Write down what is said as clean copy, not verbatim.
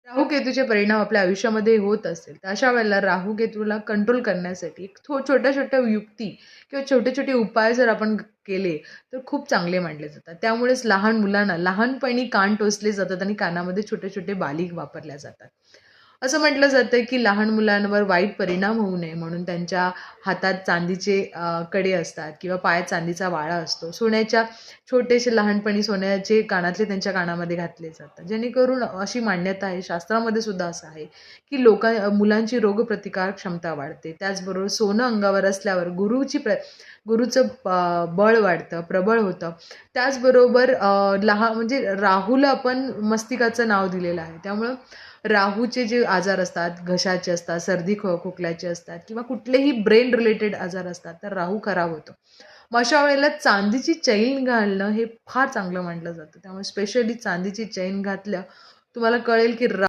राहू केतूचे परिणाम आपल्या आयुष्यामध्ये होत असेल तर अशा वेळेला राहू केतूला कंट्रोल करण्यासाठी एक छोट्या छोट्या युक्ती किंवा छोटे छोटे उपाय जर आपण केले तर खूप चांगले मानले जातात. त्यामुळेच लहान मुलांना लहानपणी कान टोचले जातात आणि कानामध्ये छोटे छोटे बाली वापरल्या जातात. असं म्हटलं जातं की लहान मुलांवर वाईट परिणाम होऊ नये म्हणून त्यांच्या हातात चांदीचे कडे असतात किंवा पायात चांदीचा वाळा असतो. सोन्याच्या छोटेसे लहानपणी सोन्याचे कानातले त्यांच्या कानामध्ये घातले जातात. जेणेकरून अशी मान्यता आहे, शास्त्रामध्ये सुद्धा असं आहे, की मुलांची रोगप्रतिकार क्षमता वाढते. त्याचबरोबर सोनं अंगावर असल्यावर गुरुचं बळ वाढतं, प्रबळ होतं. त्याचबरोबर लहान म्हणजे राहूला आपण मस्तिकाचं नाव दिलेलं आहे. त्यामुळं राहूचे जे आजार असतात, घशाचे असतात, सर्दी खोकल्याचे असतात किंवा कुठलेही ब्रेन रिलेटेड आजार असतात, तर राहू खराब होतो. मग अशा वेळेला चांदीची चैन घालणं हे फार चांगलं मानलं जातं. त्यामुळे स्पेशली चांदीची चैन घातल्या तुम्हाला कळेल की